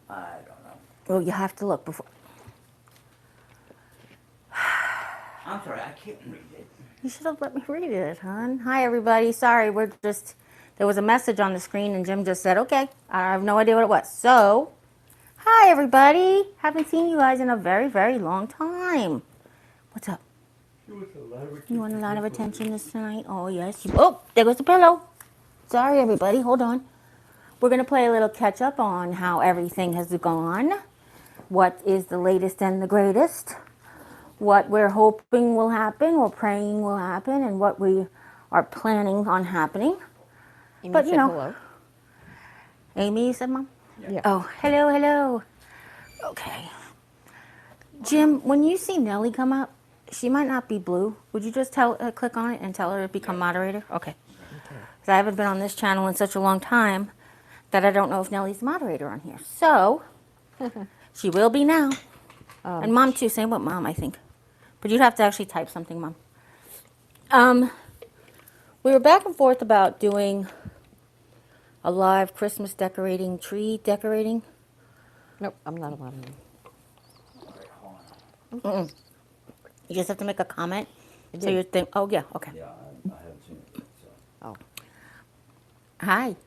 I don't know. Well, you have to look before. I'm sorry, I can't read it. You should have let me read it, hon. Hi, everybody. Sorry, there was a message on the screen, and Jim just said, okay. I have no idea what it was. So, hi, everybody. Haven't seen you guys in a very, very long time. What's up? You want a lot of attention this night? Oh, yes. Oh, there goes the pillow. Sorry, everybody. Hold on. We're going to play a little catch up on how everything has gone. What is the latest and the greatest? What we're hoping will happen, we're praying will happen, and what we are planning on happening. Amy But, said hello. Amy said, Mom? Yeah. Oh, hello, hello. Okay. Jim, when you see Nellie come up, she might not be blue. Would you just click on it and tell her to become moderator? Okay. Because I haven't been on this channel in such a long time that I don't know if Nellie's moderator on here. So, she will be now. And Mom, too. Same with Mom, I think. But you'd have to actually type something, Mom. We were back and forth about doing a live Christmas decorating, tree decorating. Nope, I'm not allowed to. Mm-mm. You just have to make a comment. I So did. you think, oh, yeah, okay. Yeah, I haven't seen it. So. Oh. Hi.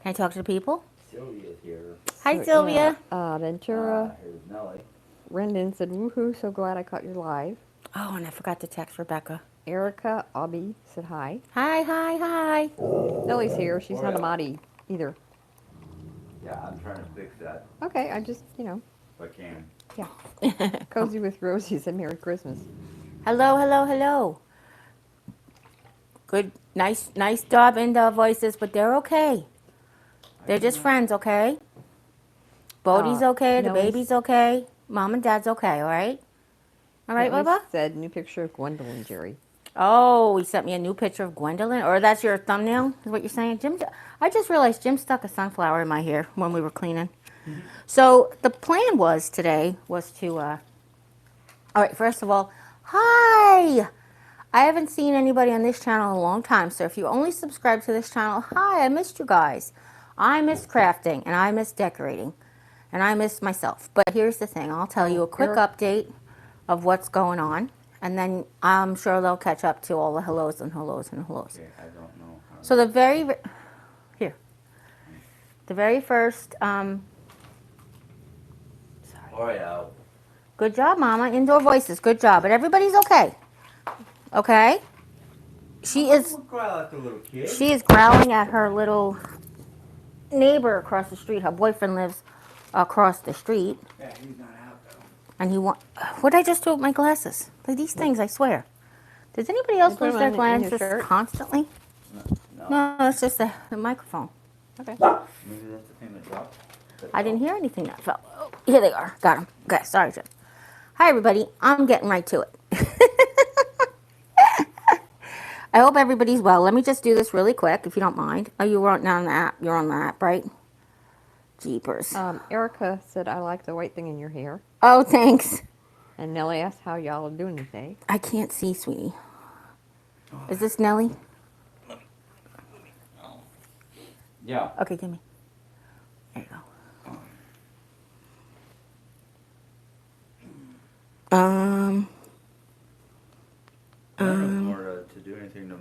Can I talk to the people? Sylvia's here. Hi, Sylvia. Ventura, Here's Nellie. Rendon said, woohoo, so glad I caught your live. Oh, and I forgot to text Rebecca. Erica Obby said hi. Hi, hi, hi. Nellie's here. She's not a yeah. Mahdi either. Yeah, I'm trying to fix that Okay, I just, if I can. yeah. Cozy with Rosie said Merry Christmas. Hello, hello, hello. Good, nice job in the voices, but they're okay. They're just friends, okay? Bodie's okay, the Nellie's- baby's okay, Mom and Dad's okay, all right? All right, Nellie Bubba? said new picture of Gwendolyn, Jerry. Oh, he sent me a new picture of Gwendolyn, or that's your thumbnail, is what you're saying? Jim, I just realized Jim stuck a sunflower in my hair when we were cleaning. Mm-hmm. So the plan was today was to, all right, first of all, hi! I haven't seen anybody on this channel in a long time, so if you only subscribe to this channel, hi, I missed you guys. I miss crafting, and I miss decorating, and I miss myself. But here's the thing, I'll tell you a quick update of what's going on, and then I'm sure they'll catch up to all the hellos and hellos and hellos. Okay, I don't know. So the very first, sorry. Oh, yeah. Good job, Mama. Indoor voices, good job. But everybody's okay. Okay? She is growling at her little neighbor across the street. Her boyfriend lives across the street. Yeah, he's not out, though. And what did I just do with my glasses? Like these things, I swear. Does anybody else lose their glasses constantly? No, it's just the microphone. Okay. Maybe that's the thing that dropped. I didn't hear anything that fell. Oh, here they are. Got them. Okay, sorry, Jim. Hi, everybody. I'm getting right to it. I hope everybody's well. Let me just do this really quick, if you don't mind. Oh, you weren't on the app. You're on the app, right? Jeepers. Erica said, I like the white thing in your hair. Oh, thanks. And Nellie asked how y'all are doing today. I can't see, sweetie. Is this Nellie? Yeah. Okay, give me. There you go. I don't know more to do anything to...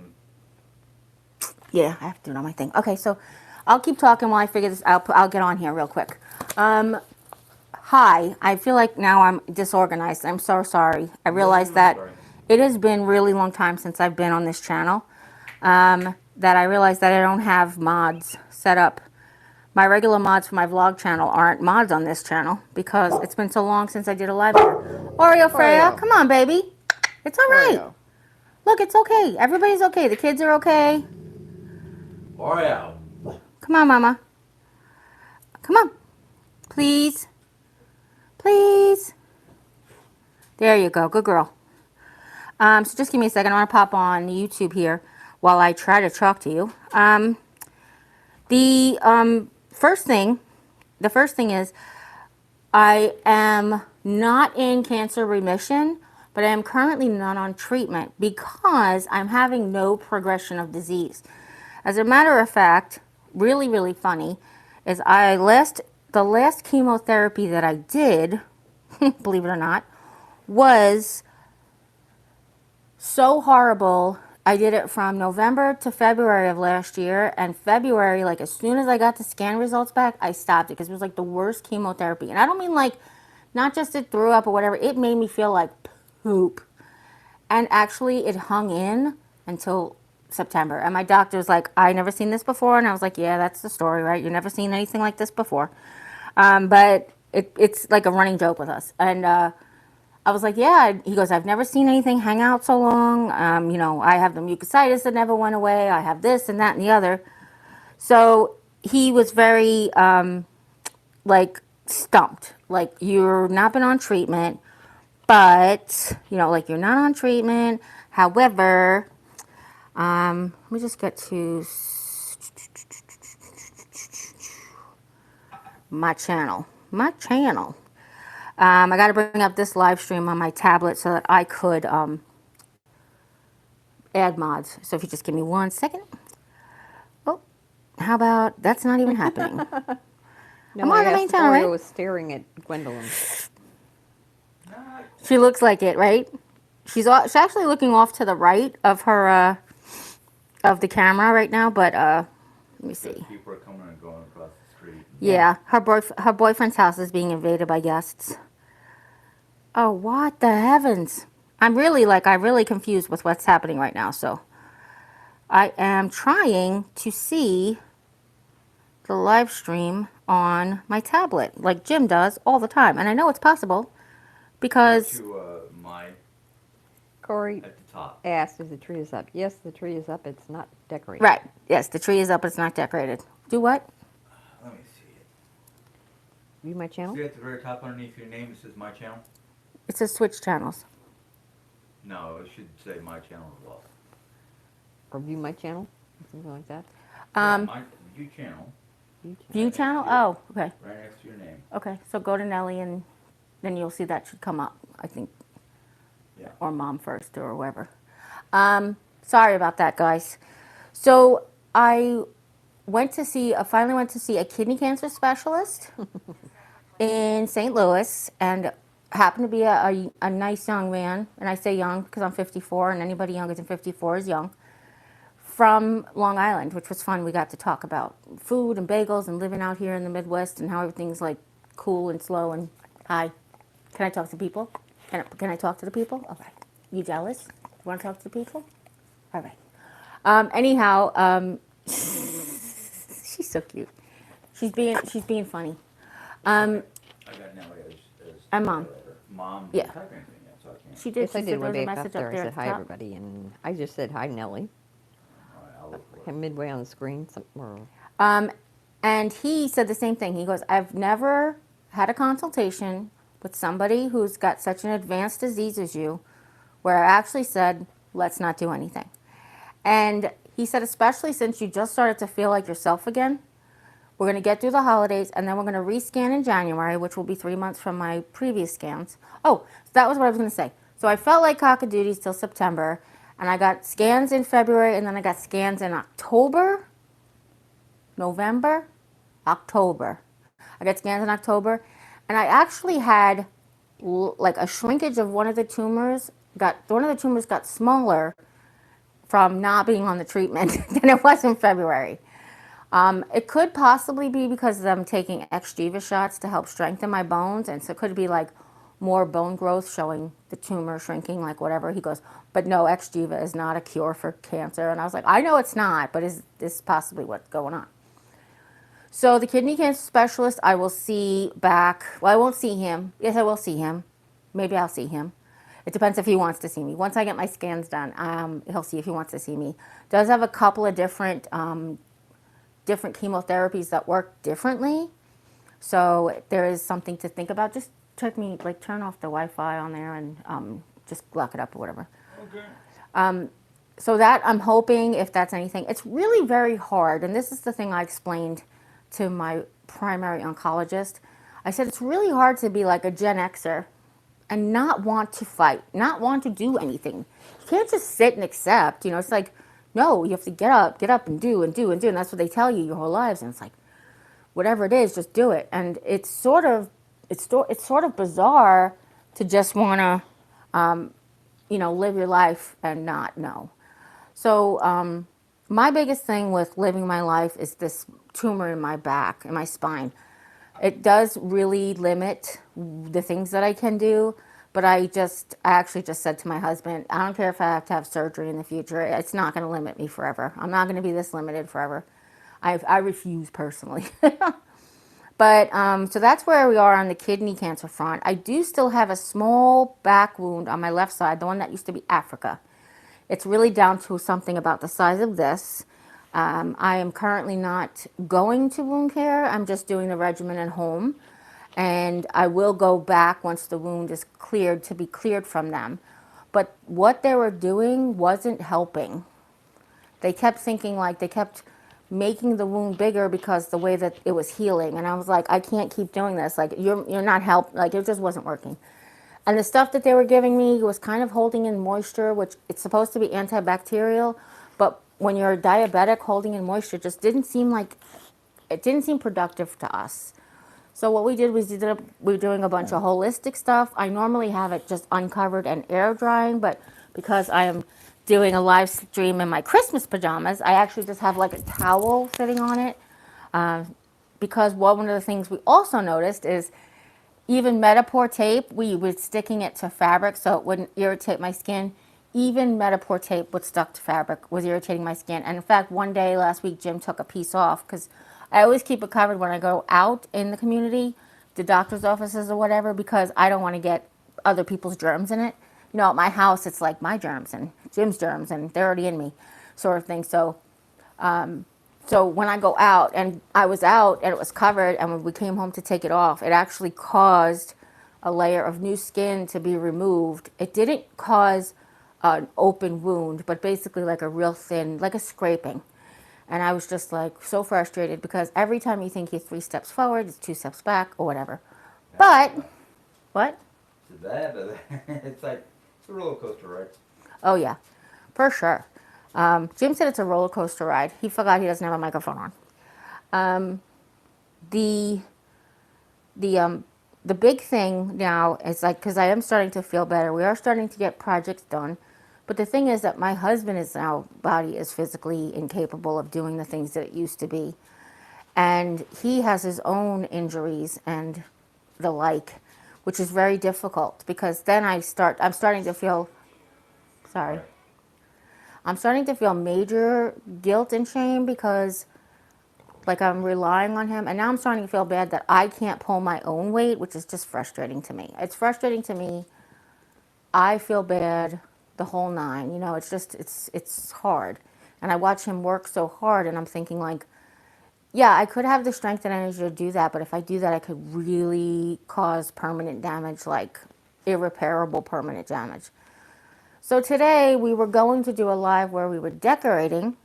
Yeah, I have to do it on my thing. Okay, so I'll keep talking while I figure this out. I'll get on here real quick. Hi, I feel like now I'm disorganized. I'm so sorry. I realize that it has been a really long time since I've been on this channel. That I realized that I don't have mods set up. My regular mods for my vlog channel aren't mods on this channel because it's been so long since I did a live here. Oreo Freya, come on, baby. It's all right. Look, it's okay. Everybody's okay. The kids are okay. Oreo. Come on, Mama. Come on. Please. Please. There you go. Good girl. So just give me a second. I want to pop on YouTube here while I try to talk to you. The first thing is I am not in cancer remission, but I am currently not on treatment because I'm having no progression of disease. As a matter of fact, really, really funny, is I last the last chemotherapy that I did, believe it or not, was so horrible. I did it from November to February of last year, and February, like as soon as I got the scan results back, I stopped it because it was like the worst chemotherapy. And I don't mean like not just it threw up or whatever, it made me feel like poop. And actually, it hung in until September. And my doctor was like, I never seen this before. And I was like, yeah, that's the story, right? You've never seen anything like this before. But it's like a running joke with us. And I was like, yeah. He goes, I've never seen anything hang out so long. I have the mucositis that never went away. I have this and that and the other. So he was very, like, stumped. Like, you're not been on treatment, but, like, you're not on treatment. However, let me just get to my channel. I got to bring up this live stream on my tablet so that I could add mods. So if you just give me 1 second. Oh, how about that's not even happening. No, I'm on the main channel, Oreo right? was staring at Gwendolyn. She looks like it, right? She's actually looking off to the right of her of the camera right now, but let me see. People are coming and going across the street. Yeah, her boyfriend's house is being invaded by guests. Oh, what the heavens! I'm really confused with what's happening right now. So I am trying to see the live stream on my tablet, like Jim does all the time, and I know it's possible because To my Corey at the top. asked if the tree is up. Yes, the tree is up. It's not decorated. right. Yes, the tree is up. It's not decorated. Do what? Let me see it. View my channel? See at the very top underneath your name, it says my channel? It says switch channels. No, it should say my channel as well. Or view my channel? Something like that. Yeah, my view channel, View channel? Oh, okay. right next to your name. Okay, so go to Nellie and then you'll see that should come up, I think, Yeah. or Mom first or whoever. Sorry about that, guys. So I finally went to see a kidney cancer specialist in St. Louis, and happened to be a nice young man, and I say young because I'm 54, and anybody younger than 54 is young, from Long Island, which was fun. We got to talk about food and bagels and living out here in the Midwest and how everything's like cool and slow and hi. Can I talk to people? Can I talk to the people? All right. You jealous? You want to talk to the people? All right. Anyhow, she's so cute. She's being funny. I got Nellie as And Mom. moderator. Mom Yeah. didn't type anything yet, so I can't. She did. Yes, She I said did. there When was a back up message there, up I there said at the hi, top. everybody. And I just said hi, Nellie. All right, I'll look for it. I'm midway on the screen. Or And he said the same thing. He goes, I've never had a consultation with somebody who's got such an advanced disease as you, where I actually said, let's not do anything. And he said, especially since you just started to feel like yourself again, we're going to get through the holidays, and then we're going to rescan in January, which will be 3 months from my previous scans. Oh, so that was what I was going to say. So I felt like cockadoodies till September, and I got scans in February, and then I got scans in October, November, October. I got scans in October, and I actually had like a shrinkage of one of the tumors. One of the tumors got smaller from not being on the treatment than it was in February. It could possibly be because I'm taking Xgeva shots to help strengthen my bones, and so it could be like more bone growth showing the tumor shrinking, like whatever. He goes, but no, Xgeva is not a cure for cancer. And I was like, I know it's not, but is this possibly what's going on? So the kidney cancer specialist, I will see back. Well, I won't see him. Yes, I will see him. Maybe I'll see him. It depends if he wants to see me. Once I get my scans done, he'll see if he wants to see me. Does have a couple of different chemotherapies that work differently. So there is something to think about. Just turn off the Wi-Fi on there and just lock it up or whatever. Okay. So that I'm hoping, if that's anything, it's really very hard. And this is the thing I explained to my primary oncologist. I said, it's really hard to be like a Gen Xer and not want to fight, not want to do anything. You can't just sit and accept, it's like, no, you have to get up and do and do and do. And that's what they tell you your whole lives. And it's like, whatever it is, just do it. And it's sort of bizarre to just want to, live your life and not know. So my biggest thing with living my life is this tumor in my back, in my spine. It does really limit the things that I can do, but I actually just said to my husband, I don't care if I have to have surgery in the future. It's not going to limit me forever. I'm not going to be this limited forever. I refuse personally. But so that's where we are on the kidney cancer front. I do still have a small back wound on my left side, the one that used to be Africa. It's really down to something about the size of this. I am currently not going to wound care. I'm just doing the regimen at home. And I will go back once the wound is cleared to be cleared from them. But what they were doing wasn't helping. They kept thinking like they kept making the wound bigger because the way that it was healing. And I was like, I can't keep doing this. Like, you're not help. Like, it just wasn't working. And the stuff that they were giving me was kind of holding in moisture, which it's supposed to be antibacterial. But when you're diabetic, holding in moisture just didn't seem productive to us. So what we did was we were doing a bunch of holistic stuff. I normally have it just uncovered and air drying, but because I am doing a live stream in my Christmas pajamas, I actually just have like a towel sitting on it. Because one of the things we also noticed is even Metapore tape, we were sticking it to fabric so it wouldn't irritate my skin. Even Metapore tape was stuck to fabric, was irritating my skin. And in fact, one day last week, Jim took a piece off because I always keep it covered when I go out in the community, the doctor's offices or whatever, because I don't want to get other people's germs in it. You know, at my house, it's like my germs and Jim's germs, and they're already in me, sort of thing. So when I go out, and I was out and it was covered, and when we came home to take it off, it actually caused a layer of new skin to be removed. It didn't cause an open wound, but basically like a real thin, like a scraping. And I was just like so frustrated because every time you think you're 3 steps forward, it's 2 steps back or whatever. But, what? It's bad, but it's like, it's a roller coaster ride. Oh yeah, for sure. Jim said it's a roller coaster ride. He forgot he doesn't have a microphone on. The big thing now is like, because I am starting to feel better. We are starting to get projects done. But the thing is that my husband is now, body is physically incapable of doing the things that it used to be. And he has his own injuries and the like, which is very difficult because then I'm starting to feel, sorry. I'm starting to feel major guilt and shame because like I'm relying on him, and now I'm starting to feel bad that I can't pull my own weight, which is just frustrating to me. It's frustrating to me. I feel bad, the whole nine. You know, it's just it's hard, and I watch him work so hard, and I'm thinking like, yeah, I could have the strength and energy to do that, but if I do that, I could really cause permanent damage, like irreparable permanent damage. So today we were going to do a live where we were decorating.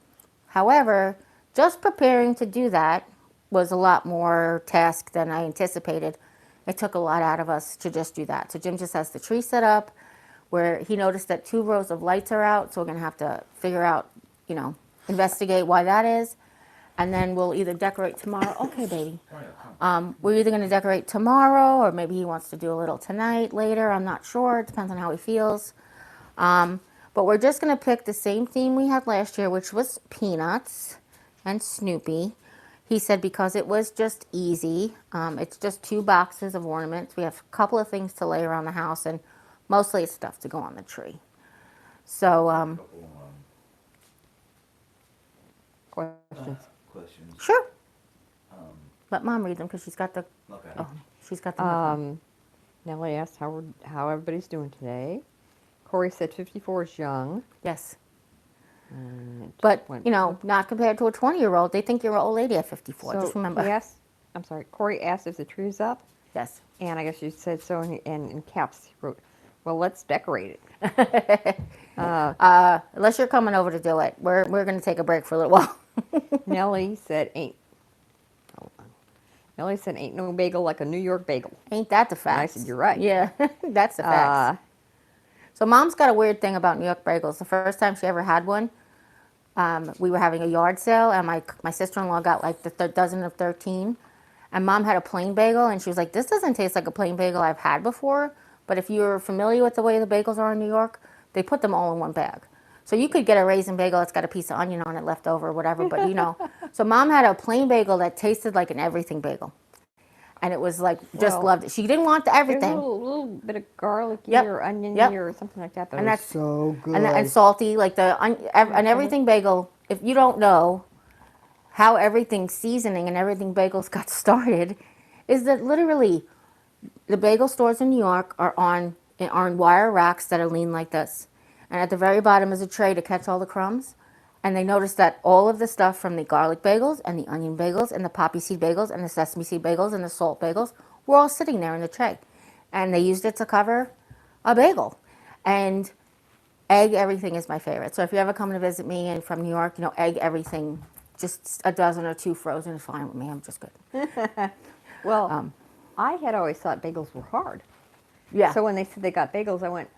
However, just preparing to do that was a lot more task than I anticipated. It took a lot out of us to just do that. So Jim just has the tree set up where he noticed that 2 rows of lights are out. So we're going to have to figure out, investigate why that is. And then we'll either decorate tomorrow. Okay, baby. We're either going to decorate tomorrow or maybe he wants to do a little tonight, later. I'm not sure. It depends on how he feels. But we're just going to pick the same theme we had last year, which was Peanuts and Snoopy. He said because it was just easy. It's just 2 boxes of ornaments. We have a couple of things to lay around the house, and mostly it's stuff to go on the tree. So, Questions. Questions. sure. Let Mom read them because she's got the. Okay. Oh, she's got the. Nellie asked how everybody's doing today. Corey said 54 is young. Yes. Just But, went- not compared to a 20-year-old. They think you're an old lady at 54. So Just remember. Yes. I'm sorry. Corey asked if the tree is up, Yes. and I guess you said so, and in caps he wrote, "Well, let's decorate it." Unless you're coming over to do it. We're going to take a break for a little while. Nellie said, Hold on. Nellie said, "Ain't no bagel like a New York bagel." Ain't that the fact? I said, "You're right." Yeah, that's the fact. So Mom's got a weird thing about New York bagels. The first time she ever had one, we were having a yard sale, and my sister-in-law got like the dozen of 13. And Mom had a plain bagel, and she was like, this doesn't taste like a plain bagel I've had before. But if you're familiar with the way the bagels are in New York, they put them all in one bag. So you could get a raisin bagel that's got a piece of onion on it left over or whatever, but you know. So Mom had a plain bagel that tasted like an everything bagel. And it was like, just Well, loved it. She didn't want the There's a everything. little bit of garlicky Yep. or oniony Yep. or something like that, but And it was that's so good. and salty, like an everything bagel. If you don't know how everything seasoning and everything bagels got started, is that literally the bagel stores in New York are on wire racks that are lean like this, and at the very bottom is a tray to catch all the crumbs. And they noticed that all of the stuff from the garlic bagels and the onion bagels and the poppy seed bagels and the sesame seed bagels and the salt bagels were all sitting there in the tray, and they used it to cover a bagel. And egg everything is my favorite. So if you ever come to visit me and from New York, you know, egg everything, just a dozen or two frozen is fine with me. I'm just good. Well, I had always thought bagels were hard. Yeah. So when they said they got bagels, I went,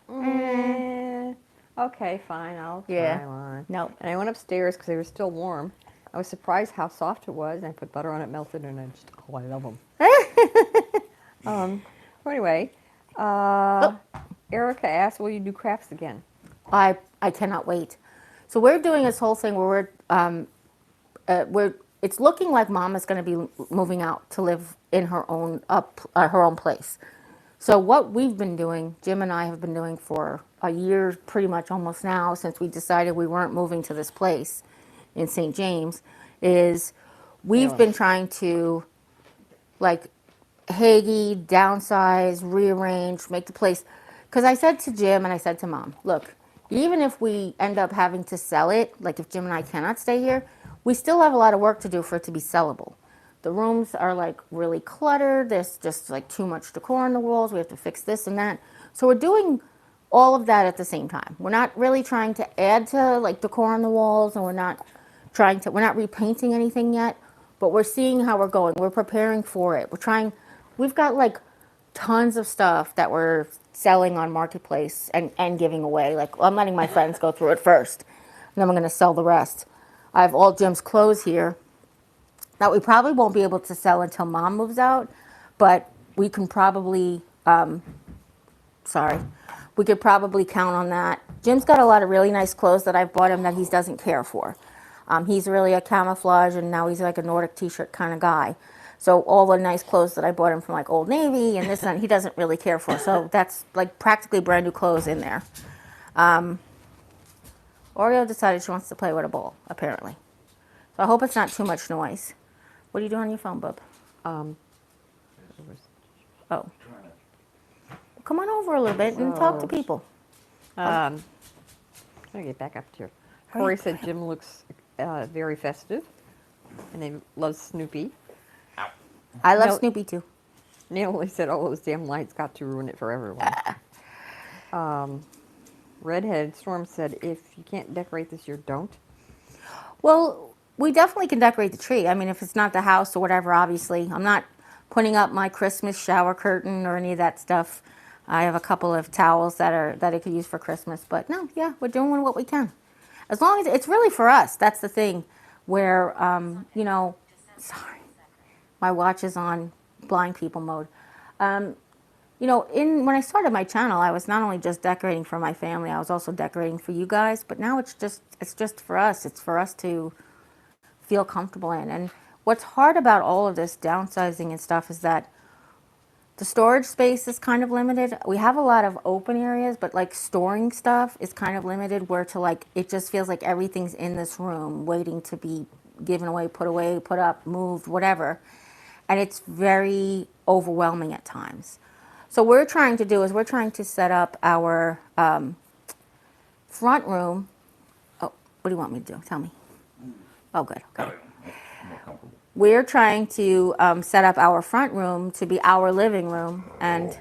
okay, fine, I'll Yeah. try one. Nope. And I went upstairs because they were still warm. I was surprised how soft it was, and I put butter on it, melted, and I just, I love them. So anyway, Erica asked, will you do crafts again? I cannot wait. So we're doing this whole thing where it's looking like Mom is going to be moving out to live in her own place. So what we've been doing, Jim and I have been doing for a year, pretty much almost now, since we decided we weren't moving to this place in St. James, is we've been trying to like Hagee, downsize, rearrange, make the place. Because I said to Jim and I said to Mom, look, even if we end up having to sell it, like if Jim and I cannot stay here, we still have a lot of work to do for it to be sellable. The rooms are like really cluttered. There's just like too much decor on the walls. We have to fix this and that. So we're doing all of that at the same time. We're not really trying to add to like decor on the walls, and we're not repainting anything yet, but we're seeing how we're going. We're preparing for it. We've got like tons of stuff that we're selling on Marketplace and giving away. Like I'm letting my friends go through it first, and then we're going to sell the rest. I have all Jim's clothes here that we probably won't be able to sell until Mom moves out, but we can probably, we could probably count on that. Jim's got a lot of really nice clothes that I've bought him that he doesn't care for. He's really a camouflage, and now he's like a Nordic t-shirt kind of guy. So all the nice clothes that I bought him from like Old Navy and this and that, he doesn't really care for. So that's like practically brand new clothes in there. Oreo decided she wants to play with a ball, apparently. So I hope it's not too much noise. What are you doing on your phone, bub? Oh. Come on over a little bit and talk to people. I'm going to get back up here. Corey said Jim looks very festive, and they love Snoopy. I love No. Snoopy too. Naomi said all those damn lights got to ruin it for everyone. Redhead Storm said, if you can't decorate this year, don't. Well, we definitely can decorate the tree. I mean, if it's not the house or whatever, obviously. I'm not putting up my Christmas shower curtain or any of that stuff. I have a couple of towels that I could use for Christmas. But no, yeah, we're doing what we can. As long as it's really for us. That's the thing where, you know, sorry, my watch is on blind people mode. You know, when I started my channel, I was not only just decorating for my family, I was also decorating for you guys. But now it's just for us. It's for us to feel comfortable in. And what's hard about all of this downsizing and stuff is that the storage space is kind of limited. We have a lot of open areas, but like storing stuff is kind of limited where to like, it just feels like everything's in this room waiting to be given away, put up, moved, whatever. And it's very overwhelming at times. So what we're trying to set up our front room. Oh, what do you want me to do? Tell me. Oh, good. Okay. We're trying to set up our front room to be our living room, and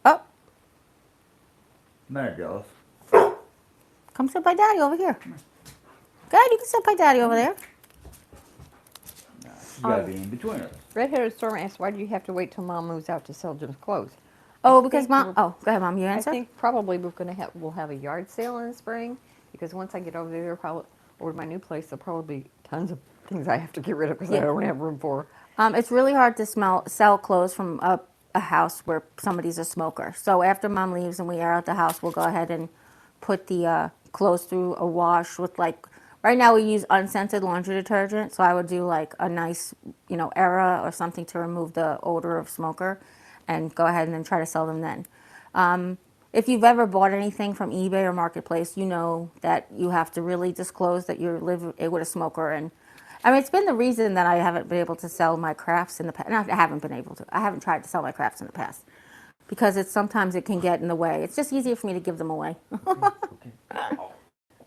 oh, Man, jealous. come sit by Daddy over here. Good, you can sit by Daddy over there. Nah, you gotta be in between us. Redheaded Storm asked, why do you have to wait till Mom moves out to sell Jim's clothes? Oh, because Mom. Oh, go ahead, Mom. You I answer. think probably we'll have a yard sale in the spring, because once I get over to my new place, there'll probably be tons of things I have to get rid of because I don't have room for. It's really hard to sell clothes from a house where somebody's a smoker. So after mom leaves and we air out the house, we'll go ahead and put the clothes through a wash with like, right now we use unscented laundry detergent. So I would do like a nice, Era or something to remove the odor of smoker and go ahead and then try to sell them then. If you've ever bought anything from eBay or Marketplace, you know that you have to really disclose that you live with a smoker. And I mean, it's been the reason that I haven't been able to sell my crafts in the past. I haven't been able to. I haven't tried to sell my crafts in the past because sometimes it can get in the way. It's just easier for me to give them away.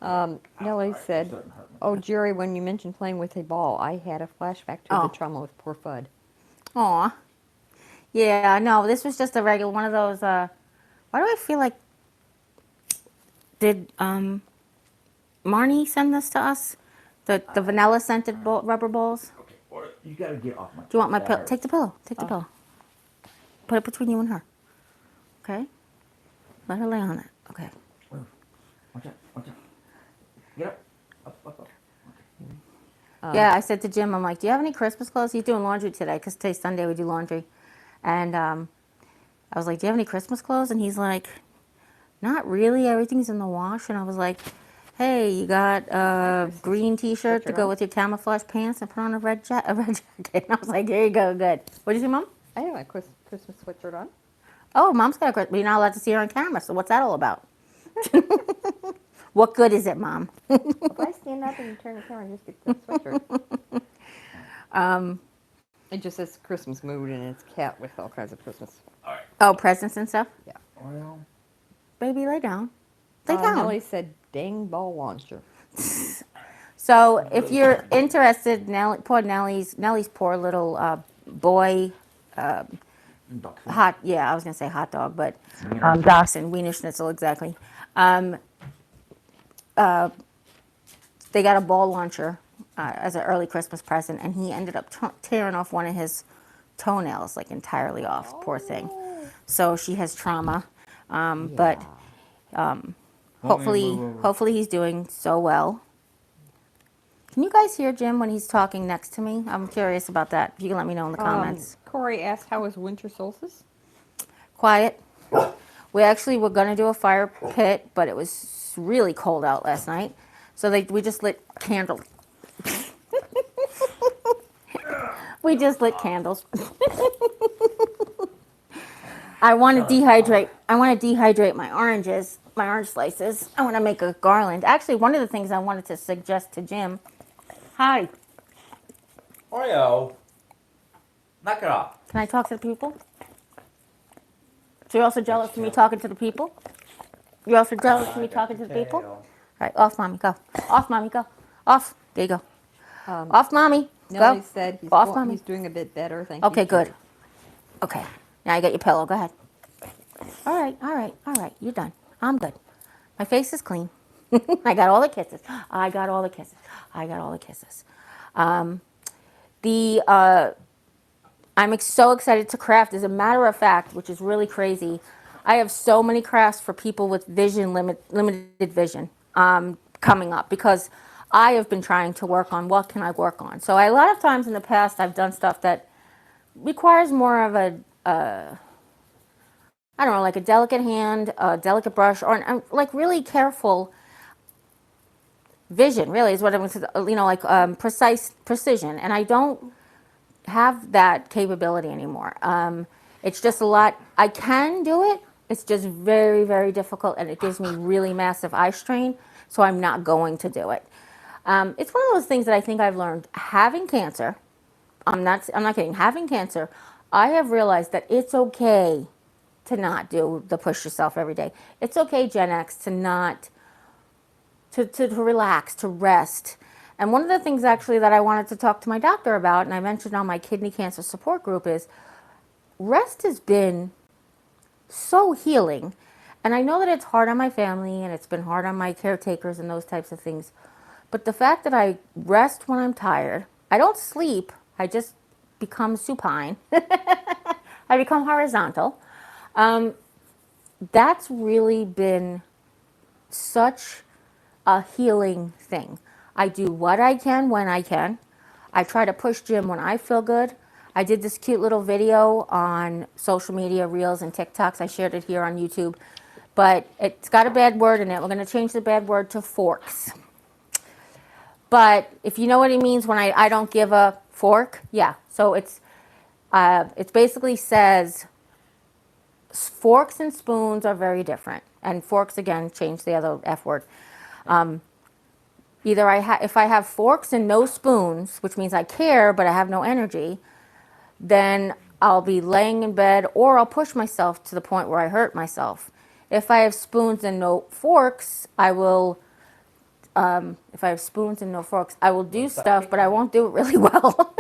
Nellie said, "Oh, Jerry, when you mentioned playing with a ball, I had a flashback to the trauma with poor Fudd." Aw. Yeah, no, this was just a regular one of those. Why do I feel like did Marnie send this to us? The vanilla scented rubber balls. Okay, or you gotta get off my. Do you want my pillow? Take the pillow. Take the pillow. Put it between you and her. Okay. Let her lay on it. Okay. Watch out! Watch out! Get up! Up! Okay. Yeah, I said to Jim, I'm like, do you have any Christmas clothes? He's doing laundry today because today's Sunday. We do laundry, and I was like, do you have any Christmas clothes? And he's like, not really. Everything's in the wash. And I was like, hey, you got a green T-shirt to go with your camouflage pants and put on a red jacket. And I was like, there you go, good. What did you say, Mom? I have my Christmas sweatshirt on. Oh, Mom's got a Christmas. But you're not allowed to see her on camera. So what's that all about? What good is it, Mom? If I stand up and turn the camera and just get the sweatshirt. It just says Christmas mood and it's cat with all kinds of Christmas. All right. Oh, presents and stuff? Yeah. Well, Baby, lay down. Lay down. Nellie said, "Dang ball launcher." So if you're interested, Nellie's poor little boy, hot, yeah, I was going to say hot dog, but Dachshund, Wiener Schnitzel, exactly. They got a ball launcher as an early Christmas present, and he ended up tearing off one of his toenails, like entirely off, poor thing. So she has trauma, but hopefully he's doing so well. Can you guys hear Jim when he's talking next to me? I'm curious about that. If you can let me know in the comments. Corey asked, "How was winter solstice?" Quiet. We actually were going to do a fire pit, but it was really cold out last night. So we just lit candles. We just lit candles. I want to dehydrate my oranges, my orange slices. I want to make a garland. Actually, one of the things I wanted to suggest to Jim. Hi. Oreo. Knock it off. Can I talk to the people? So you're also jealous of me talking to the people? You're also jealous of me talking to the people? All right, off, Mommy, go. Off, Mommy, go. Off. There you go. Off, Mommy. Nellie Go. said Off, Mommy. he's doing a bit better. Thank you. Okay, good. Okay. Now you got your pillow. Go ahead. All right. You're done. I'm good. My face is clean. I got all the kisses. I'm so excited to craft. As a matter of fact, which is really crazy, I have so many crafts for people with limited vision coming up because I have been trying to work on what can I work on. So a lot of times in the past, I've done stuff that requires more of I don't know, like a delicate hand, a delicate brush, or like really careful vision. Really, is what I'm saying. Like precise precision, and I don't have that capability anymore. It's just a lot. I can do it. It's just very, very difficult, and it gives me really massive eye strain. So I'm not going to do it. It's one of those things that I think I've learned. Having cancer, I'm not kidding. Having cancer, I have realized that it's okay to not do the push yourself every day. It's okay, Gen X, to not to relax, to rest. And one of the things actually that I wanted to talk to my doctor about, and I mentioned on my kidney cancer support group, is rest has been so healing. And I know that it's hard on my family and it's been hard on my caretakers and those types of things. But the fact that I rest when I'm tired, I don't sleep, I just become supine. I become horizontal. That's really been such a healing thing. I do what I can when I can. I try to push Jim when I feel good. I did this cute little video on social media, Reels and TikToks. I shared it here on YouTube. But it's got a bad word in it. We're going to change the bad word to forks. But if you know what it means when I don't give a fork, yeah. So it's basically says forks and spoons are very different. And forks, again, change the other F word. Either if I have forks and no spoons, which means I care but I have no energy, then I'll be laying in bed or I'll push myself to the point where I hurt myself. If I have spoons and no forks, I will. If I have spoons and no forks, I will do stuff, but I won't do it really well,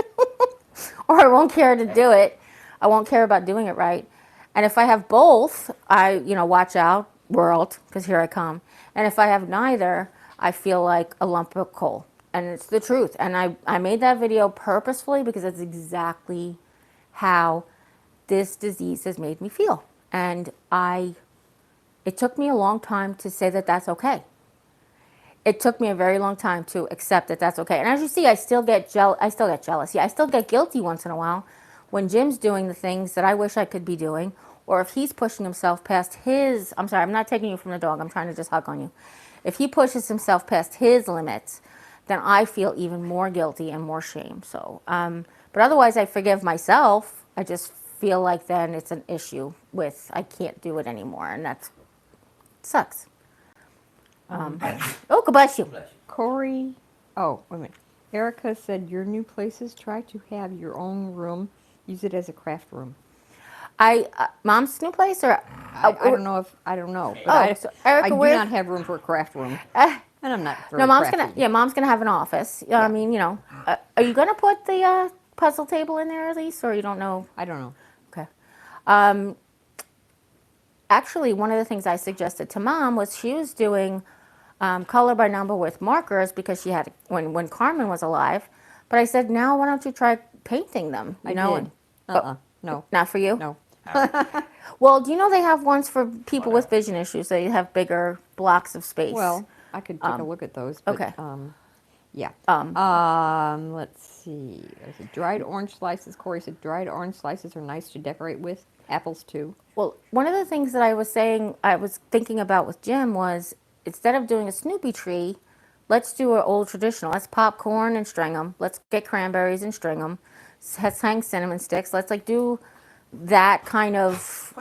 or I won't care to do it. I won't care about doing it right. And if I have both, watch out, world, because here I come. And if I have neither, I feel like a lump of coal. And it's the truth. And I made that video purposefully because it's exactly how this disease has made me feel. And it took me a long time to say that that's okay. It took me a very long time to accept that that's okay. And as you see, I still get jealous. Yeah, I still get guilty once in a while when Jim's doing the things that I wish I could be doing, or if he's pushing himself past his, I'm sorry, I'm not taking you from the dog, I'm trying to just hug on you. If he pushes himself past his limits, then I feel even more guilty and more shame. So, but otherwise I forgive myself. I just feel like then it's an issue with, I can't do it anymore, and that sucks. Oh, God bless you. Corey, oh, wait a minute. Erica said your new places try to have your own room. Use it as a craft room. Mom's new place, or I don't know. But so Erica, I do not have room for a craft room, and I'm not very no, Mom's crafty. Mom's gonna have an office. Yeah. I mean, are you gonna put the puzzle table in there at least, or you don't know? I don't know. Okay. Actually, one of the things I suggested to Mom was she was doing color by number with markers because she had when Carmen was alive. But I said, now why don't you try painting them? I did. No. Not for you? No. Well, do you know they have ones for people with vision issues? They have bigger blocks of space. Well, I could take a look at those. But, okay. Yeah. Let's see. There's a dried orange slices. Corey said dried orange slices are nice to decorate with. Apples too. Well, one of the things that I was thinking about with Jim was instead of doing a Snoopy tree, let's do an old traditional. Let's pop corn and string them. Let's get cranberries and string them. Let's hang cinnamon sticks. Let's do that kind of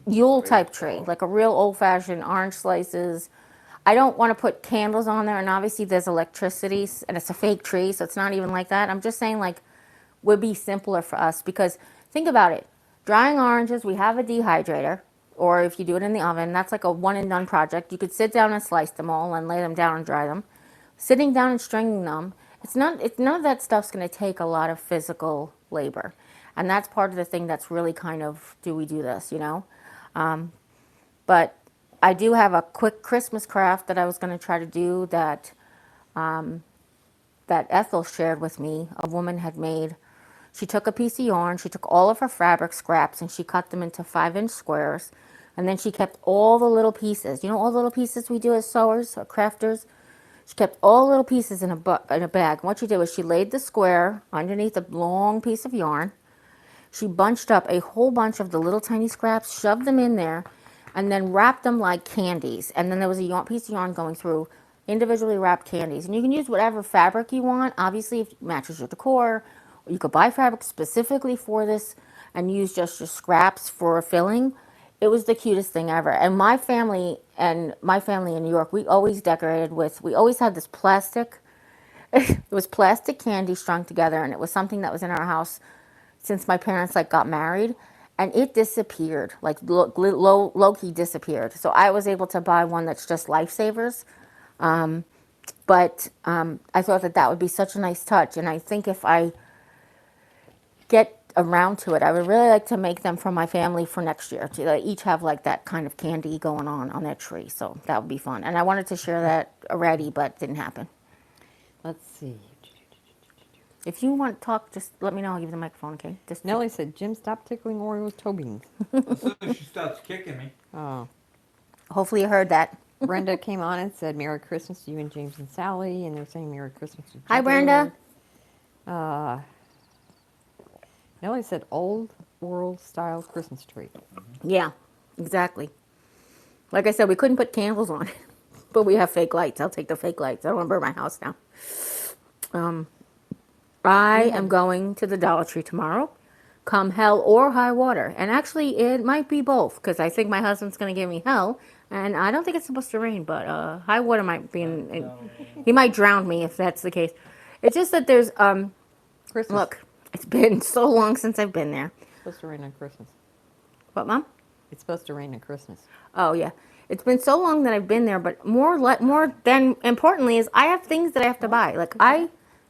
Yule type tree, like a real old-fashioned orange slices. I don't want to put candles on there, and obviously there's electricity, and it's a fake tree, so it's not even like that. I'm just saying, would be simpler for us, because think about it. Drying oranges, we have a dehydrator, or if you do it in the oven, that's like a one-and-done project. You could sit down and slice them all and lay them down and dry them. Sitting down and stringing them, none of that stuff's going to take a lot of physical labor. And that's part of the thing that's really kind of, do we do this, But I do have a quick Christmas craft that I was going to try to do that Ethel shared with me. A woman had made. She took a piece of yarn, she took all of her fabric scraps, and she cut them into 5-inch squares. And then she kept all the little pieces. All the little pieces we do as sewers or crafters? She kept all the little pieces in a bag. And what she did was she laid the square underneath a long piece of yarn. She bunched up a whole bunch of the little tiny scraps, shoved them in there, and then wrapped them like candies. And then there was a piece of yarn going through individually wrapped candies. And you can use whatever fabric you want. Obviously, if it matches your decor. You could buy fabric specifically for this and use just your scraps for filling. It was the cutest thing ever. And my family in New York, we always decorated we always had this plastic, it was plastic candy strung together, and it was something that was in our house since my parents got married, and it disappeared, low-key disappeared. So I was able to buy one that's just Lifesavers. But I thought that would be such a nice touch, and I think if I get around to it, I would really like to make them for my family for next year. To each have that kind of candy going on their tree, so that would be fun. And I wanted to share that already, but it didn't happen. Let's see. If you want to talk, just let me know. I'll give you the microphone, okay? Nellie said, Jim, stop tickling Oreo's toe beans. As soon as she starts kicking me. Oh. Hopefully you heard that. Brenda came on and said, Merry Christmas to you and James and Sally, and they're saying Merry Christmas to Hi, Jim. Brenda. Nellie said old world style Christmas tree. Yeah, exactly. Like I said, we couldn't put candles on it, but we have fake lights. I'll take the fake lights. I don't want to burn my house down. I am going to the Dollar Tree tomorrow, come hell or high water. And actually, it might be both, because I think my husband's going to give me hell, and I don't think it's supposed to rain, but high water might be he might drown me if that's the case. It's just that there's, Christmas. look, it's been so long since I've been there. It's supposed to rain on Christmas. What, Mom? It's supposed to rain on Christmas. Oh, yeah. It's been so long that I've been there, but more than importantly is I have things that I have to buy. Like, I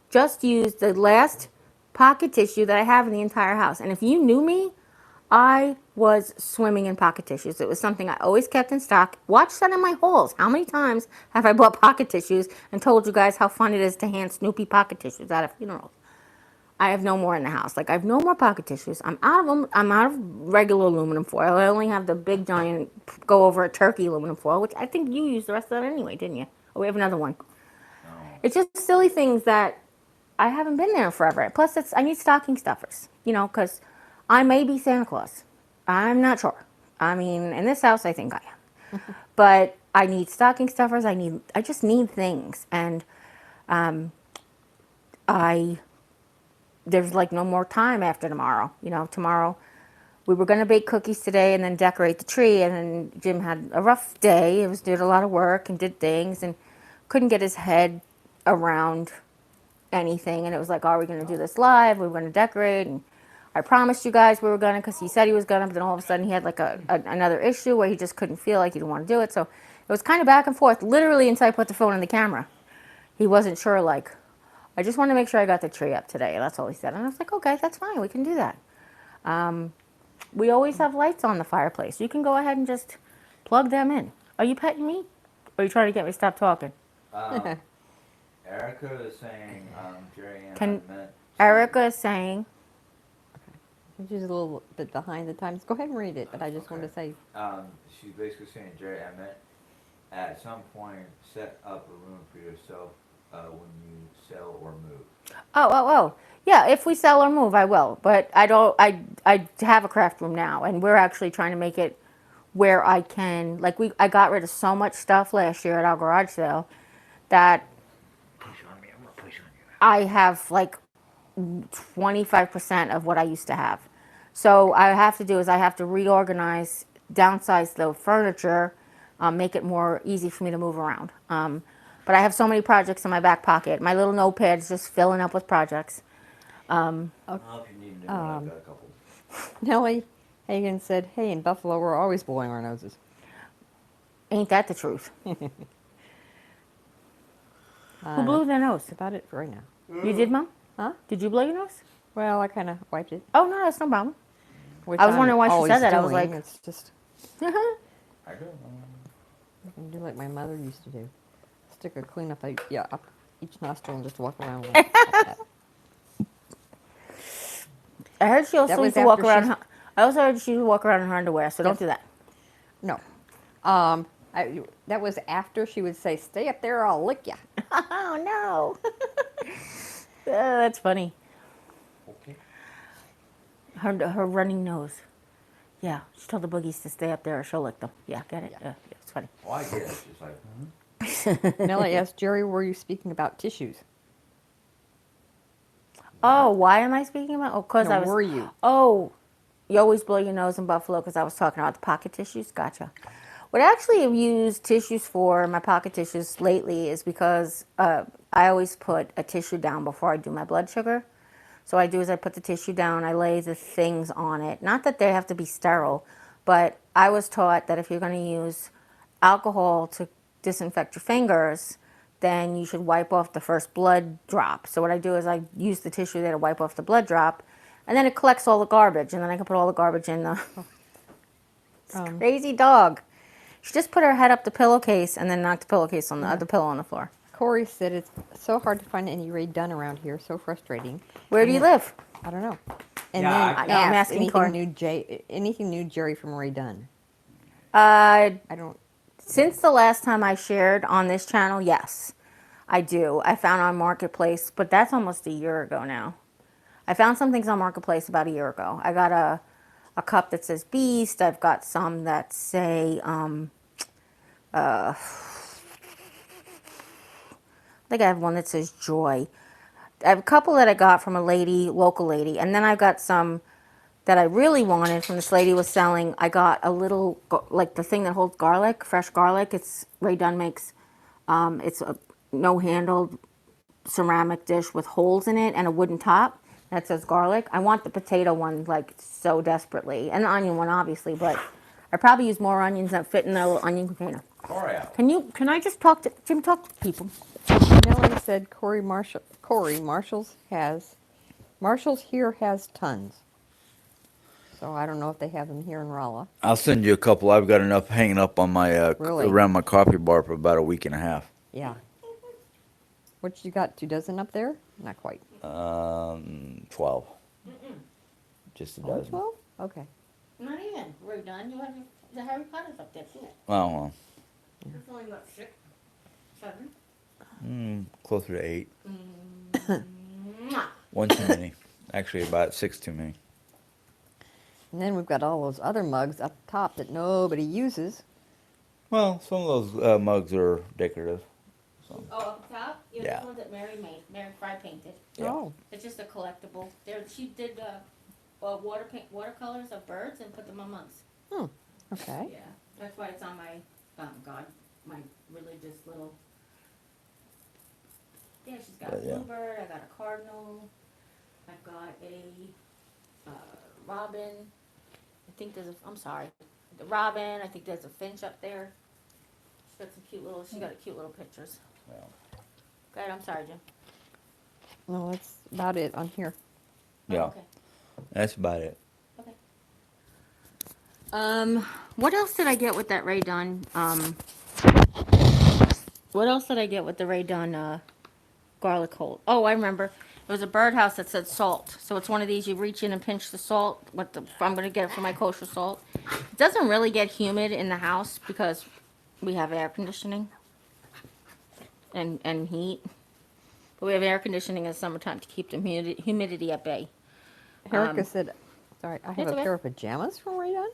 just used the last pocket tissue that I have in the entire house. And if you knew me, I was swimming in pocket tissues. It was something I always kept in stock. Watch that in my hauls. How many times have I bought pocket tissues and told you guys how fun it is to hand Snoopy pocket tissues out of funerals? I have no more in the house. Like, I have no more pocket tissues. I'm out of them. I'm out of regular aluminum foil. I only have the big giant go over a turkey aluminum foil, which I think you used the rest of that anyway, didn't you? Oh, we have another one. It's just silly things that I haven't been there forever. Plus, I need stocking stuffers, because I may be Santa Claus. I'm not sure. I mean, in this house, I think I am. But I need stocking stuffers. I just need things. And there's like no more time after tomorrow. Tomorrow we were going to bake cookies today and then decorate the tree. And then Jim had a rough day. He was doing a lot of work and did things and couldn't get his head around anything. And it was like, are we going to do this live? We were going to decorate. And I promised you guys we were going to, because he said he was going to, but then all of a sudden he had like another issue where he just couldn't feel like he didn't want to do it. So it was kind of back and forth, literally until I put the phone in the camera. He wasn't sure, like, I just want to make sure I got the tree up today. That's all he said. And I was like, okay, that's fine. We can do that. We always have lights on the fireplace. You can go ahead and just plug them in. Are you petting me? Or are you trying to get me to stop talking? Erica is saying, Jeri-Ann, Can- I meant... Erica is saying, I think she's a little bit behind the times. Go ahead and read it, but I just wanted to say, She's basically saying, Jeri-Ann meant at some point set up a room for yourself when you sell or move. oh. Yeah, if we sell or move, I will. But I have a craft room now, and we're actually trying to make it where I can, like, I got rid of so much stuff last year at our garage sale that I have like 25% of what I used to have. So I have to do is I have to reorganize, downsize the furniture, make it more easy for me to move around. But I have so many projects in my back pocket. My little notepad's just filling up with projects. If you need to know, I've got a couple. Nellie Hagan said, hey, in Buffalo, we're always blowing our noses. Ain't that the truth? Who blew their nose? That's about it for right now. You did, Mom? Huh? Did you blow your nose? Well, I kind of wiped it. Oh, no, that's no problem. Which I was I'm wondering why she always said that. I was doing. like- It's just, I do. I can do like my mother used to do. Stick a clean up, up each nostril and just walk around like that. I heard she also That was used to walk after around. she's- I also heard she used to walk around in her underwear, so don't Yes. do that. No. That was after she would say, stay up there or I'll lick ya. Oh, no. That's funny. Okay. Her running nose. Yeah, she told the boogies to stay up there or she'll lick them. Yeah, get it? Yeah, it's funny. Well, I get it. It's just like, Nellie asked, Jerry, were you speaking about tissues? Oh, why am I speaking about? Oh, because No, I was. were you? Oh, you always blow your nose in Buffalo because I was talking about the pocket tissues. Gotcha. What I actually have used tissues for, my pocket tissues lately, is because I always put a tissue down before I do my blood sugar. So what I do is I put the tissue down, I lay the things on it. Not that they have to be sterile, but I was taught that if you're going to use alcohol to disinfect your fingers, then you should wipe off the first blood drop. So what I do is I use the tissue there to wipe off the blood drop, and then it collects all the garbage, and then I can put all the garbage in the crazy dog. She just put her head up the pillowcase and then knocked the pillowcase on the pillow on the floor. Corey said it's so hard to find any Ray Dunn around here, so frustrating. Where do you live? I don't know. And Yeah, then I- I No, I'm asked asking Corey. anything new Jerry from Ray Dunn. Uh, I don't. Since the last time I shared on this channel, yes, I do. I found on Marketplace, but that's almost a year ago now. I found some things on Marketplace about a year ago. I got a cup that says Beast. I've got some that say, I think I have one that says Joy. I have a couple that I got from a lady, local lady, and then I've got some that I really wanted from this lady was selling. I got a little, like the thing that holds garlic, fresh garlic. It's Ray Dunn makes. It's a no-handled ceramic dish with holes in it and a wooden top that says garlic. I want the potato one like so desperately, and the onion one obviously, but I probably use more onions that fit in the little onion container. Oreo. Can I just talk to Jim? Talk to people. Melanie said Marshall's here has tons. So I don't know if they have them here in Rolla. I'll send you a couple. I've got enough hanging up on my Really? around my coffee bar for about a week and a half. Yeah. What you got? 2 dozen up there? Not quite. 12. Just a Only dozen. 12? Okay. Not even. We're done. You have the Harry Potter's up there too. Well, It's only about 6, 7. closer to 8. Mwah. One too many. Actually, about 6 too many. And then we've got all those other mugs up top that nobody uses. Well, some of those mugs are decorative. So. Oh, up top? Yeah. Those ones that Mary made. Mary Fry painted. Yeah. Oh. It's just a collectible. She did watercolors of birds and put them on mugs. Okay. Yeah, that's why it's on my my religious little. Yeah, she's got a Yeah. bluebird. I got a cardinal. I've got a robin. I think there's a. I'm sorry, the robin. I think there's a finch up there. She's got some cute little. She got cute little pictures. Yeah. Go ahead. I'm sorry, Jim. No, that's about it on here. Oh, Yeah. okay. That's about it. Okay. What else did I get with that Ray Dunn? What else did I get with the Ray Dunn garlic hold? Oh, I remember. It was a birdhouse that said salt. So it's one of these you reach in and pinch the salt. I'm gonna get it for my kosher salt. It doesn't really get humid in the house because we have air conditioning and heat. But we have air conditioning in the summertime to keep the humidity at bay. Erica said, sorry, I have It's a okay. pair of pajamas from Ray Dunn.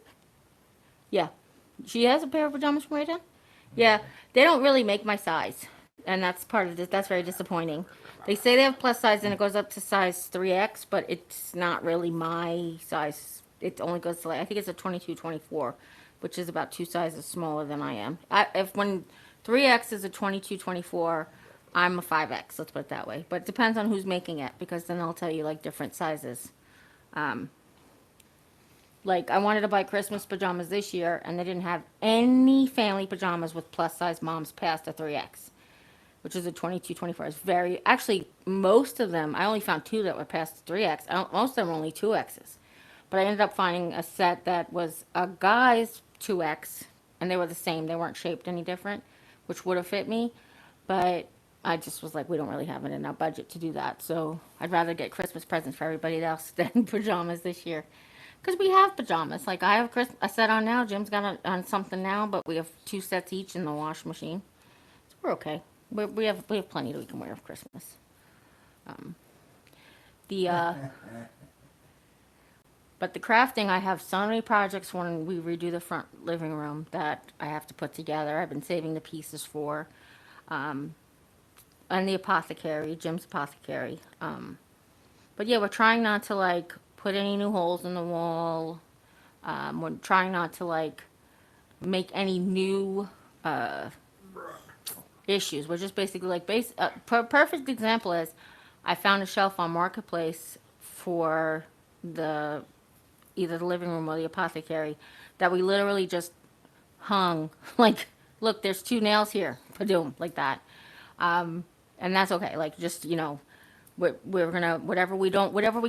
Yeah. She has a pair of pajamas from Ray Dunn? Yeah. They don't really make my size. And that's part of this. That's very disappointing. They say they have plus size and it goes up to size 3X, but it's not really my size. It only goes to I think it's a 22, 24, which is about 2 sizes smaller than I am. When 3X is a 22, 24, I'm a 5X. Let's put it that way. But it depends on who's making it because then they'll tell you like different sizes. Like I wanted to buy Christmas pajamas this year and they didn't have any family pajamas with plus size moms past a 3X, which is a 22, 24. It's actually most of them, I only found 2 that were past the 3X. Most of them were only 2Xs. But I ended up finding a set that was a guy's 2X and they were the same. They weren't shaped any different, which would have fit me. But I just was like, we don't really have it in our budget to do that. So I'd rather get Christmas presents for everybody else than pajamas this year. Because we have pajamas. Like I have a set on now. Jim's got on something now, but we have 2 sets each in the wash machine. So we're okay. We have plenty that we can wear for Christmas. But the crafting, I have so many projects when we redo the front living room that I have to put together. I've been saving the pieces for. And the apothecary, Jim's apothecary. But yeah, we're trying not to like put any new holes in the wall. We're trying not to like make any new issues. We're just basically like perfect example is I found a shelf on Marketplace for either the living room or the apothecary that we literally just hung like, look, there's 2 nails here, padoom, like that. And that's okay. Like just, we're gonna whatever we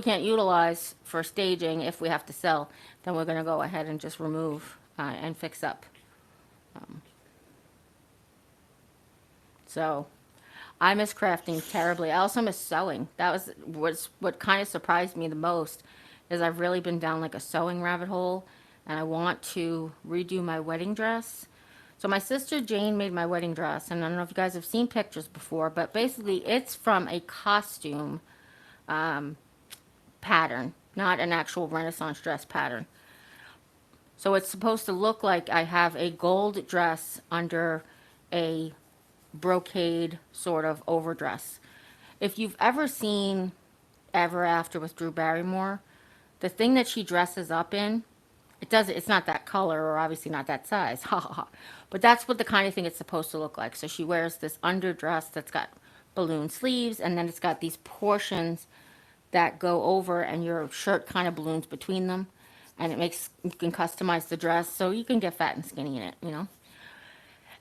can't utilize for staging, if we have to sell, then we're gonna go ahead and just remove and fix up. So I miss crafting terribly. I also miss sewing. That was what kind of surprised me the most is I've really been down like a sewing rabbit hole, and I want to redo my wedding dress. So my sister Jane made my wedding dress, and I don't know if you guys have seen pictures before, but basically it's from a costume pattern, not an actual Renaissance dress pattern. So it's supposed to look like I have a gold dress under a brocade sort of overdress. If you've ever seen Ever After with Drew Barrymore, the thing that she dresses up in, it's not that color or obviously not that size, ha ha ha. But that's what the kind of thing it's supposed to look like. So she wears this underdress that's got balloon sleeves, and then it's got these portions that go over, and your shirt kind of balloons between them, and you can customize the dress so you can get fat and skinny in it, you know.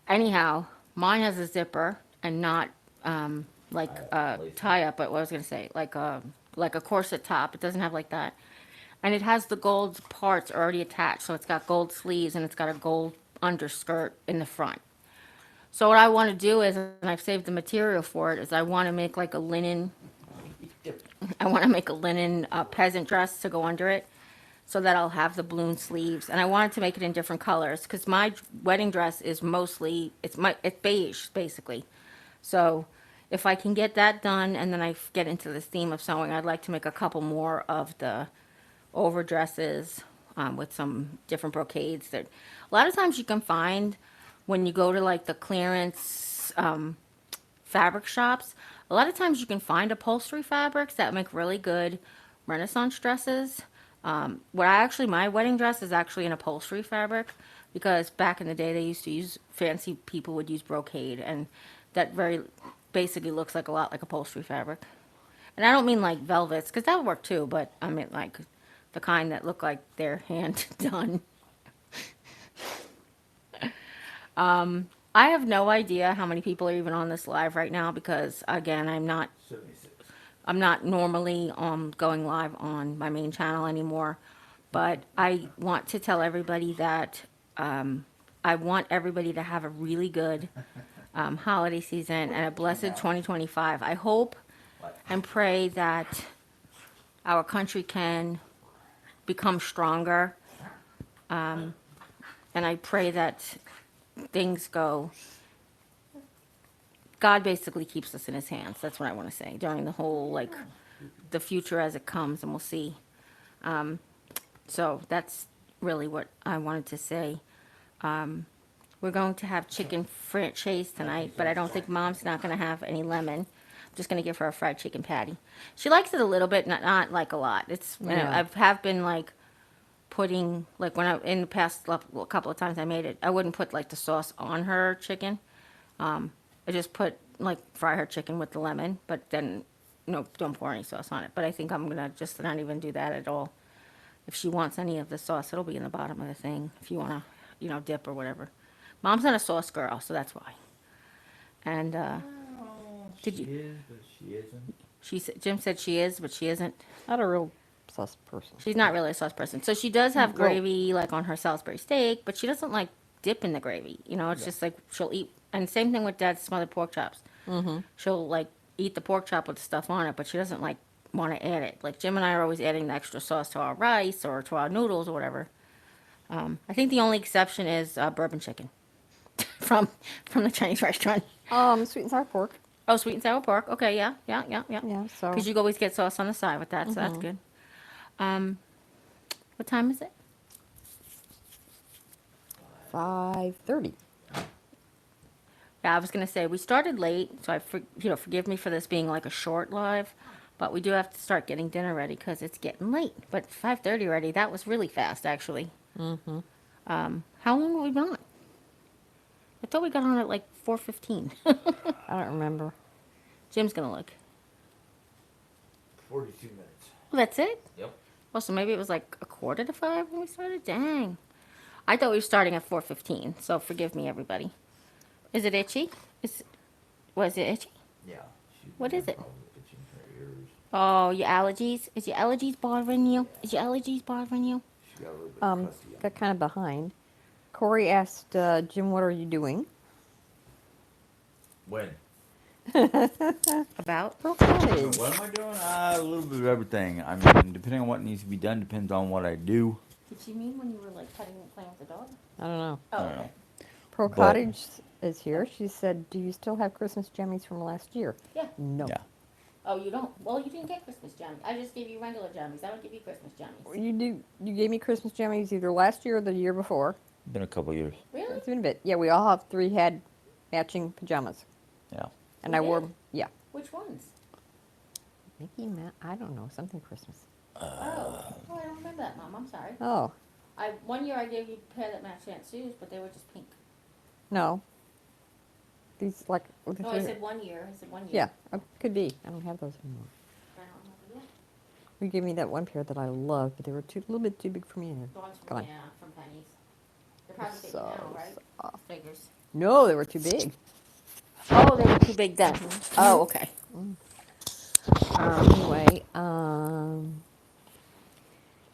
Anyhow, mine has a zipper and not like a tie up, but what I was gonna say, like a corset top. It doesn't have like that. And it has the gold parts already attached. So it's got gold sleeves and it's got a gold underskirt in the front. So what I want to do is, and I've saved the material for it, is I want to make like a linen, peasant dress to go under it, so that I'll have the balloon sleeves. And I wanted to make it in different colors because my wedding dress is mostly, it's beige basically. So if I can get that done and then I get into this theme of sewing, I'd like to make a couple more of the overdresses with some different brocades that a lot of times you can find when you go to like the clearance fabric shops. A lot of times you can find upholstery fabrics that make really good Renaissance dresses. My wedding dress is actually an upholstery fabric because back in the day they used to use, fancy people would use brocade, and that very basically looks like a lot like upholstery fabric. And I don't mean like velvets, because that would work too, but I mean like the kind that look like they're hand done. I have no idea how many people are even on this live right now because, again, I'm not 76. normally going live on my main channel anymore. But I want to tell everybody that I want everybody to have a really good holiday season and a blessed 2025. I hope and pray that our country can become stronger. And I pray that things go. God basically keeps us in his hands. That's what I want to say during the whole, like, the future as it comes, and we'll see. So that's really what I wanted to say. We're going to have chicken franchise tonight, but I don't think Mom's not going to have any lemon. I'm just going to give her a fried chicken patty. She likes it a little bit, not like a lot. I have been like putting, like when in the past couple of times I made it, I wouldn't put like the sauce on her chicken. I just fry her chicken with the lemon, but then don't pour any sauce on it. But I think I'm going to just not even do that at all. If she wants any of the sauce, it'll be in the bottom of the thing if you want to, dip or whatever. Mom's not a sauce girl, so that's why. And She is, but she isn't. Jim said she is, but she isn't. Not a real sauce person. She's not really a sauce person. So she does have gravy, like on her Salisbury steak, but she doesn't like dip in the gravy. It's just like she'll eat. And same thing with Dad's smothered pork chops. Mm-hmm. She'll like eat the pork chop with stuff on it, but she doesn't like want to add it. Like Jim and I are always adding the extra sauce to our rice or to our noodles or whatever. I think the only exception is bourbon chicken from the Chinese restaurant. Sweet and sour pork. Oh, sweet and sour pork. Okay, yeah. Yeah, so. Because you always get sauce on the side with that, so that's good. What time is it? 5:30. Yeah, I was gonna say we started late, so forgive me for this being like a short live, but we do have to start getting dinner ready because it's getting late. But 5:30 already. That was really fast, actually. Mm-hmm. How long have we been on? I thought we got on at like 4:15. I don't remember. Jim's gonna look. 42 minutes. Well, that's it? Yep. Well, so maybe it was like 4:45 when we started? Dang. I thought we were starting at 4:15, so forgive me, everybody. Is it itchy? Was it itchy? Yeah. What is it? Itching her ears. Oh, your allergies? Is your allergies bothering you? She got a little bit crusty. Got kind of behind. Corey asked Jim, "What are you doing?" When? About? Pearl Cottage. What am I doing? A little bit of everything. I mean, depending on what needs to be done, depends on what I do. Did she mean when you were like playing with the dog? I don't know. Oh, I don't okay. know. Pearl But- Cottage is here. She said, "Do you still have Christmas jammies from last year?" Yeah. No. Yeah. Oh, you don't? Well, you didn't get Christmas jammies. I just gave you regular jammies. I don't give you Christmas jammies. You gave me Christmas jammies either last year or the year before. Been a couple years. Really? It's been a bit. Yeah, we all have 3 had matching pajamas. Yeah. And We I wore did? them. Yeah. Which ones? Mickey Mouse. I don't know. Something Christmas. Oh, I don't remember that, Mom. I'm sorry. Oh, One year I gave you a pair that matched Aunt Sue's, but they were just pink. no. These like. No, I said 1 year. I said 1 year. Yeah, could be. I don't have those anymore. I don't remember that. You gave me that one pair that I loved, but they were a little bit too big for me. The ones Gone. from, yeah, from Penny's. They're probably big So now, right? soft. Figures. No, they were too big. Oh, they were too big then. Oh, okay. Anyway,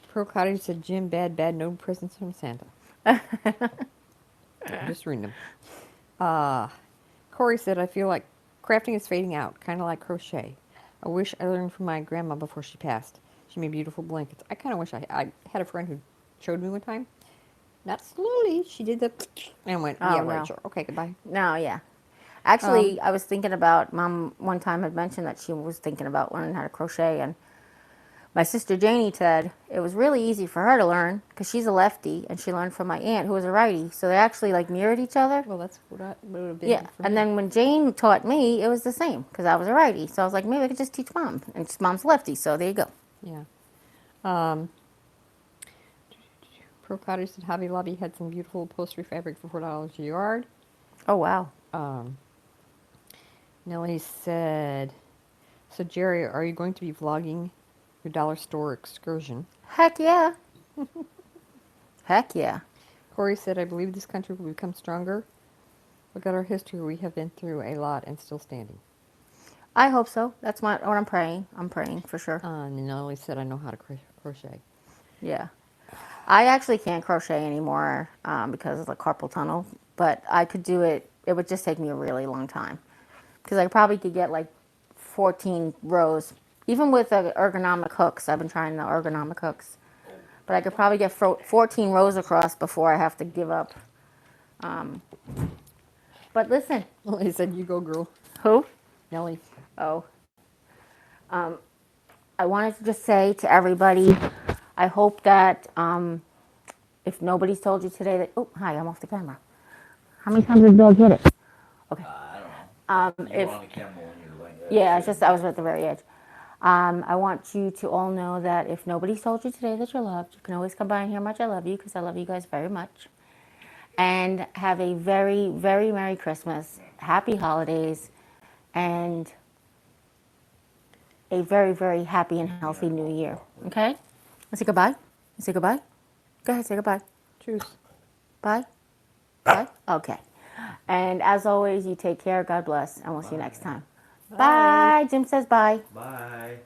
Pearl Cottage said, Jim, bad, no presents from Santa. Just reading them. Corey said, I feel like crafting is fading out, kind of like crochet. I wish I learned from my grandma before she passed. She made beautiful blankets. I kind of wish I had a friend who showed me one time. Not slowly. She did the and went, Oh, yeah, no. right, sure. Okay, goodbye. No, yeah. Actually, I was thinking about, Mom one time had mentioned that she was thinking about learning how to crochet, and my sister Janie said it was really easy for her to learn because she's a lefty, and she learned from my aunt who was a righty, so they actually like mirrored each other. Well, that's what it would have been. Yeah, for and me. then when Jane taught me, it was the same because I was a righty, so I was like, maybe I could just teach Mom, and Mom's lefty, so there you go. Yeah. Pearl Cottage said Hobby Lobby had some beautiful upholstery fabric for $4 a yard. Oh wow. Nellie said, so Jerry, are you going to be vlogging your dollar store excursion? Heck yeah. Heck yeah. Corey said, I believe this country will become stronger. Look at our history. We have been through a lot and still standing. I hope so. That's what I'm praying. I'm praying for sure. And Nellie said, I know how to crochet. Yeah. I actually can't crochet anymore because of the carpal tunnel, but I could do it. It would just take me a really long time because I probably could get like 14 rows, even with the ergonomic hooks. I've been trying the ergonomic hooks, but I could probably get 14 rows across before I have to give up. But listen. Nellie said, you go, girl. Who? Nellie. Oh. I wanted to just say to everybody, I hope that if nobody's told you today that, oh, hi, I'm off the camera. How many times did the dog hit it? Okay. I don't know. You were on the camera when you were laying there. Yeah, it's just I was at the very edge. I want you to all know that if nobody's told you today that you're loved, you can always come by and hear how much I love you because I love you guys very much. And have a very, very Merry Christmas, Happy Holidays, and a very, very happy and healthy New Year. Okay? Let's say goodbye. Let's say goodbye. Go ahead, say goodbye. Truce. Bye. Bye. Okay. And as always, you take care. God bless, and we'll see you next time. Bye. Jim says bye. Bye.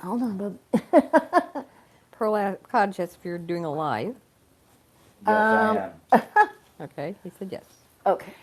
Hold on, bub. Pearl Cottage asked if you're doing a live. Yes, I am. Okay, he said yes. Okay.